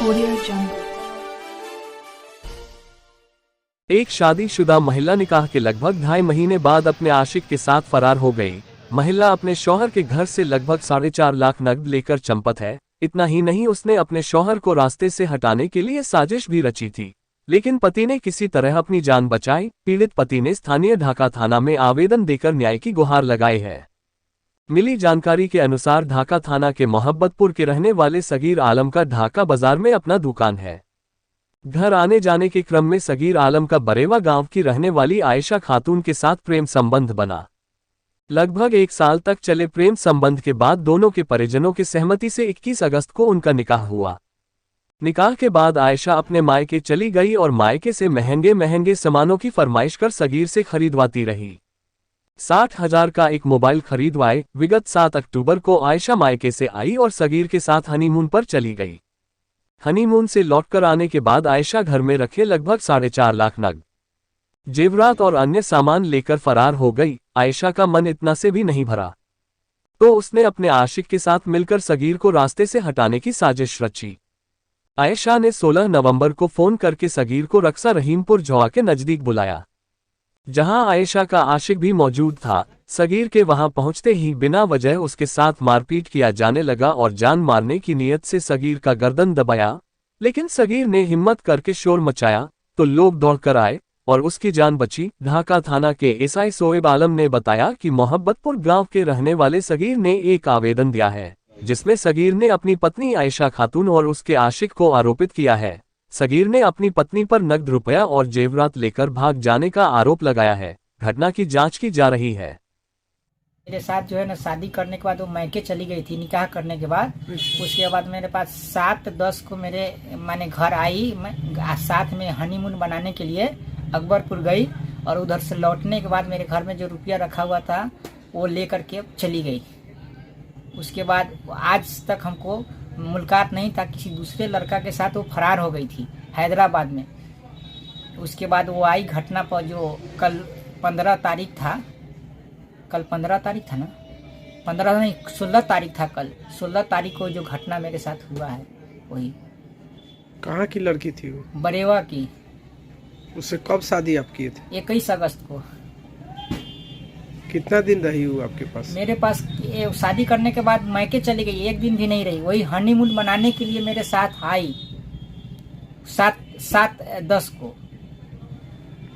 Audio Jungle। एक शादीशुदा महिला निकाह के लगभग 2.5 महीने बाद अपने आशिक के साथ फरार हो गई। महिला अपने शौहर के घर से लगभग 4.5 लाख नकद लेकर चंपत है। इतना ही नहीं, उसने अपने शौहर को रास्ते से हटाने के लिए साजिश भी रची थी, लेकिन पति ने किसी तरह अपनी जान बचाई। पीड़ित पति ने स्थानीय ढाका थाना में आवेदन देकर न्याय की गुहार लगाई है। मिली जानकारी के अनुसार ढाका थाना के मोहब्बतपुर के रहने वाले सगीर आलम का ढाका बाजार में अपना दुकान है। घर आने जाने के क्रम में सगीर आलम का बरेवा गांव की रहने वाली आयशा खातून के साथ प्रेम संबंध बना। लगभग 1 साल तक चले प्रेम संबंध के बाद दोनों के परिजनों की सहमति से 21 अगस्त को उनका निकाह हुआ। निकाह के बाद आयशा अपने मायके चली गई और मायके से महंगे महंगे सामानों की फरमाइश कर सगीर से खरीदवाती रही। 60,000 का एक मोबाइल खरीदवाए। विगत 7 अक्टूबर को आयशा मायके से आई और सगीर के साथ हनीमून पर चली गई। हनीमून से लौटकर आने के बाद आयशा घर में रखे लगभग 4.5 लाख नकद, जेवरात और अन्य सामान लेकर फरार हो गई। आयशा का मन इतना से भी नहीं भरा तो उसने अपने आशिक के साथ मिलकर सगीर को रास्ते से हटाने की साजिश रची। आयशा ने 16 नवंबर को फोन करके सगीर को रक्सा रहीमपुर झौआ के नजदीक बुलाया, जहां आयशा का आशिक भी मौजूद था। सगीर के वहां पहुंचते ही बिना वजह उसके साथ मारपीट किया जाने लगा और जान मारने की नीयत से सगीर का गर्दन दबाया, लेकिन सगीर ने हिम्मत करके शोर मचाया तो लोग दौड़कर आए और उसकी जान बची। ढाका थाना के एसआई शोएब आलम ने बताया कि मोहब्बतपुर गांव के रहने वाले सगीर ने एक आवेदन दिया है, जिसमें सगीर ने अपनी पत्नी आयशा खातून और उसके आशिक को आरोपित किया है। सगीर ने अपनी पत्नी पर नकद रुपया और जेवरात लेकर भाग जाने का आरोप लगाया है। घटना की जांच की जा रही है। मेरे साथ जो है ना शादी करने के बाद वो मैके चली गई थी निकाह करने के बाद। उसके बाद मेरे पास 7-10 को मैंने घर आई। मैं साथ में हनीमून बनाने के लिए अकबरपुर गई और उधर से लौटने के बाद मेरे घर में जो रुपया रखा हुआ था वो लेकर के चली गई। उसके बाद आज तक हमको मुलाकात नहीं था, किसी दूसरे लड़का के साथ वो फरार हो गई थी हैदराबाद में। उसके बाद वो आई घटना पर, जो कल 15 तारीख था, कल 15 तारीख था ना, 15 नहीं 16 तारीख था। कल 16 तारीख को जो घटना मेरे साथ हुआ है वही। कहाँ की लड़की थी वो? बरेवा की। उससे कब शादी आप किए थे? 21 अगस्त को। कितना दिन रही वो आपके पास? मेरे पास शादी करने के बाद मैके चली गई, 1 दिन भी नहीं रही। वही हनीमून मनाने के लिए मेरे साथ आई 7-10 को,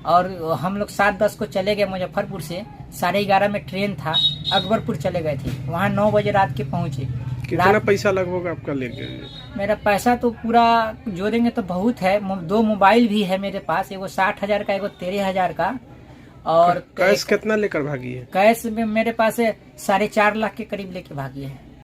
और हम लोग 7-10 को चले गए मुजफ्फरपुर से। 11:30 में ट्रेन था, अकबरपुर चले गए थे। वहाँ 9 बजे रात के पहुँचे। कितना पैसा लगभग आपका ले गए? मेरा पैसा तो पूरा जोड़ेंगे तो बहुत है। 2 मोबाइल भी है मेरे पास, एगो 60,000 का, एगो 13,000 का। और कैश कितना लेकर भागी है? कैश में मेरे पास 4.5 लाख के करीब लेके भागी है।